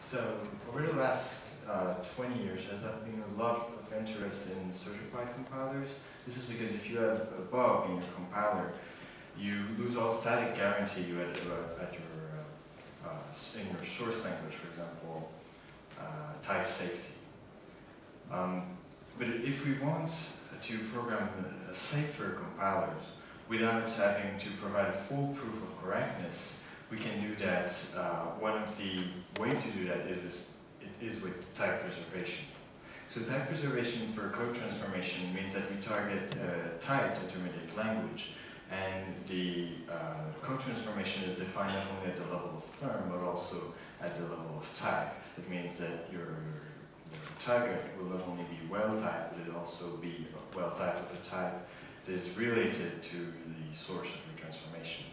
So over the last 20 years, there's been a lot of interest in certified compilers. This is because if you have a bug in your compiler, you lose all static guarantee you had in your source language, for example, type safety. But if we want to program safer compilers without having to provide a full proof of correctness, we can do that. One of the ways to do that is with type preservation. So type preservation for code transformation means that we target typed intermediate language, and the code transformation is defined not only at the level of term, but also at the level of type. It means that your target will not only be well-typed, but it will also be well-typed of a type that is related to the source of your transformation.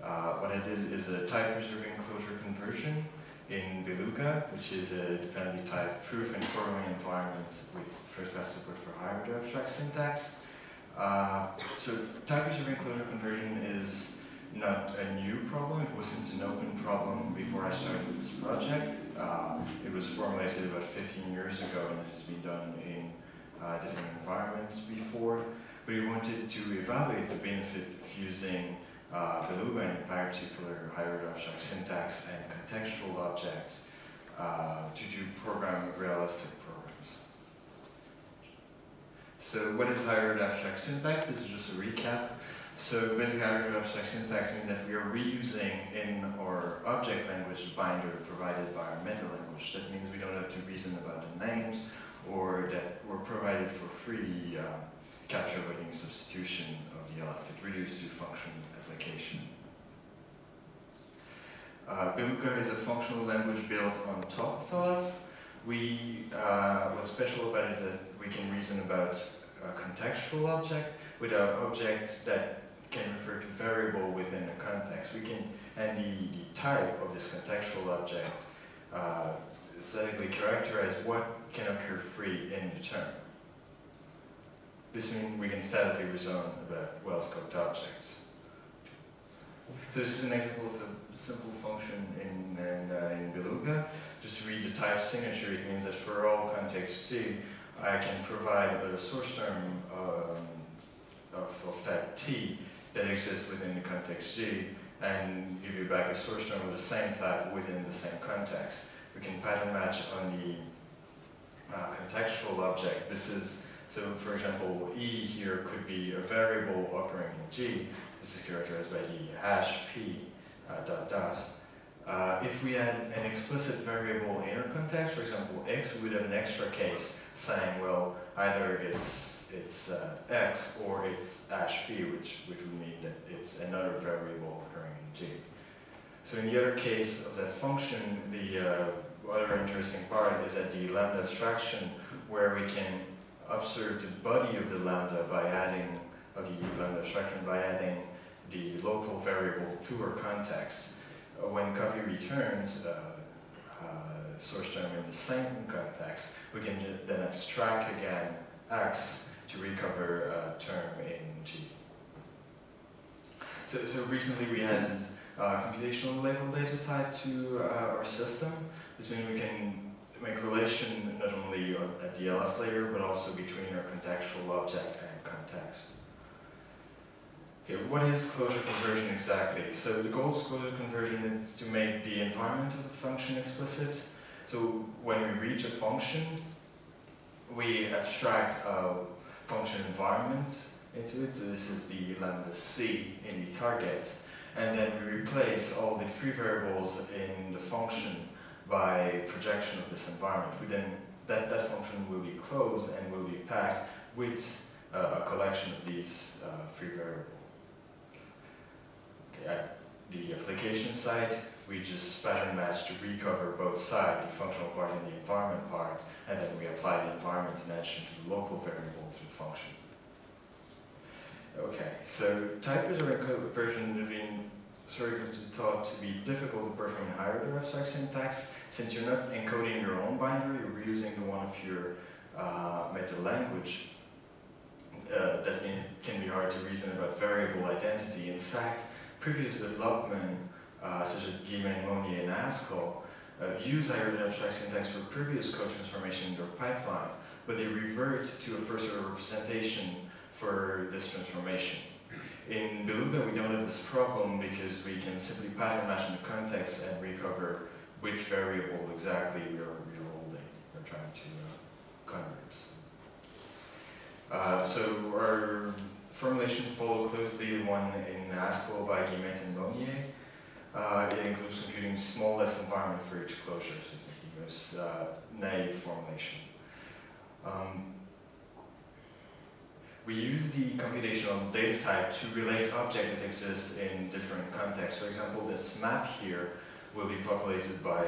What I did is a type-preserving closure conversion in BELUGA, which is a dependently typed proof-and programming environment with first-class support for hybrid abstract syntax. So type-preserving closure conversion is not a new problem. It wasn't an open problem before I started this project. It was formulated about 15 years ago, and it has been done in different environments before. But we wanted to evaluate the benefit of using BELUGA, in particular hybrid abstract syntax and contextual objects, to do program realistic programs. So what is hybrid abstract syntax? This is just a recap. So basically, hybrid abstract syntax means that we are reusing in our object language the binder provided by our meta language. That means we don't have to reason about the names, or that we're provided for free capture avoiding substitution of the LF. It reduced to function application. BELUGA is a functional language built on top of LF. What's special about it is that we can reason about a contextual object with an object that can refer to variable within a context. And the type of this contextual object statically characterize what can occur free in the term. This means we can statically reason about well-scoped objects. So this is an example of a simple function in BELUGA. Just to read the type signature, it means that for all context T, I can provide a source term of type T that exists within the context G, and give you back a source term of the same type within the same context. We can pattern match on the contextual object. So for example, E here could be a variable occurring in G. This is characterized by the hash P dot dot. If we had an explicit variable inner context, for example X, we would have an extra case saying, well, either it's X or it's hash P, which would mean that it's another variable occurring in G. So in the other case of that function, the other interesting part is at the lambda abstraction, where we can observe the body of the lambda by adding the local variable to our context. When copy returns source term in the same context, we can then abstract again X to recover a term in G. So recently we added computational level data type to our system. This means we can make relation not only at the LF layer, but also between our contextual object and context. Okay, what is closure conversion exactly? So the goal of closure conversion is to make the environment of the function explicit. So when we reach a function, we abstract a function environment into it. So this is the lambda C in the target. And then we replace all the free variables in the function by projection of this environment. That function will be closed and will be packed with a collection of these free variables. Okay, at the application side, we just pattern match to recover both sides, the functional part and the environment part, and then we apply the environment dimension to the local variable to the function. Okay, so type preserving conversion has been thought to be difficult to perform in hybrid abstract syntax, since you're not encoding your own binary, you're reusing the one of your meta language. That can be hard to reason about variable identity. In fact, previous development, such as Guillemin, Monnier, and Haskell, use higher abstract syntax for previous code transformation in their pipeline, but they revert to a first order representation for this transformation. In Beluga, we don't have this problem because we can simply pattern match in the context and recover which variable exactly we are holding, we're trying to convert. So our formulation followed closely the one in Haskell by Guillemette and Monnier. It includes computing the smallest environment for each closure, so it's the most naive formulation. We use the computational data type to relate objects that exist in different contexts. For example, this map here will be populated by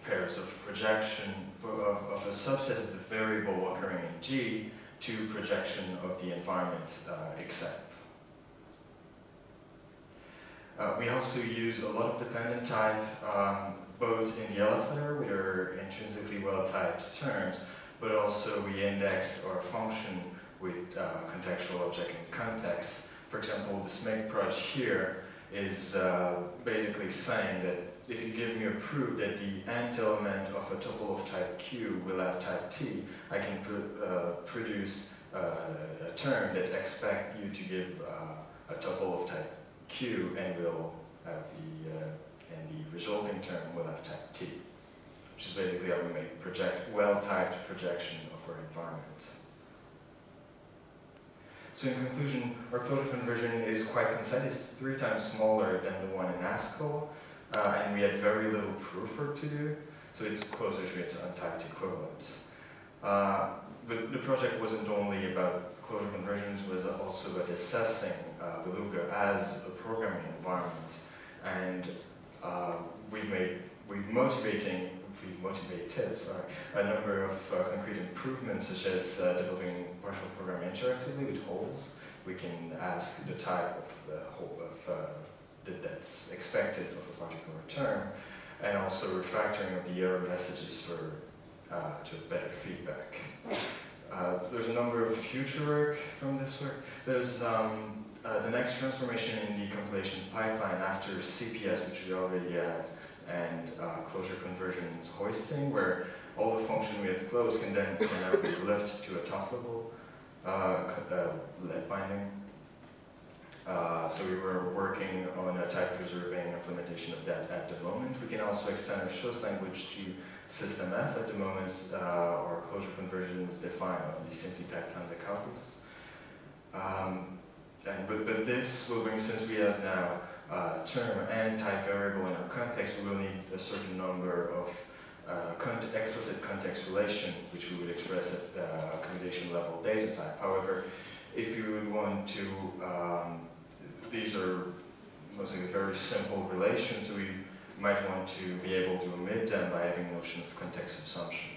pairs of projection of a subset of the variable occurring in G to projection of the environment except. We also use a lot of dependent type, both in the LF layer, which are intrinsically well-typed terms, but also we index our function with contextual object in context. For example, this make proj here is basically saying that if you give me a proof that the nth element of a tuple of type Q will have type T, I can produce a term that expects you to give a tuple of type Q and will have and the resulting term will have type T, which is basically how we make well-typed projection of our environment. So in conclusion, our closure conversion is quite concise. It's 3 times smaller than the one in Haskell, and we had very little proof work to do, so it's closer to its untyped equivalent. But the project wasn't only about closure conversions, it was also about assessing Beluga as a programming environment, and we've motivated a number of concrete improvements, such as developing partial programming interactively with HOAS. We can ask the type of that's expected of a particular term, and also refactoring of the error messages for to better feedback. There's a number of future work from this work. There's the next transformation in the compilation pipeline after CPS, which we already had, and closure conversions hoisting, where all the function we had closed can now be left to a top level lead binding. So we were working on a type preserving implementation of that at the moment. We can also extend our source language to system F at the moment. Our closure conversion is defined on the simply typed lambda copies. But this will bring, since we have now term and type variable in our context, we will need a certain number of explicit context relation, which we would express at computation level data type. However, if you would want to, these are mostly very simple relations, so we might want to be able to omit them by having a notion of context assumption.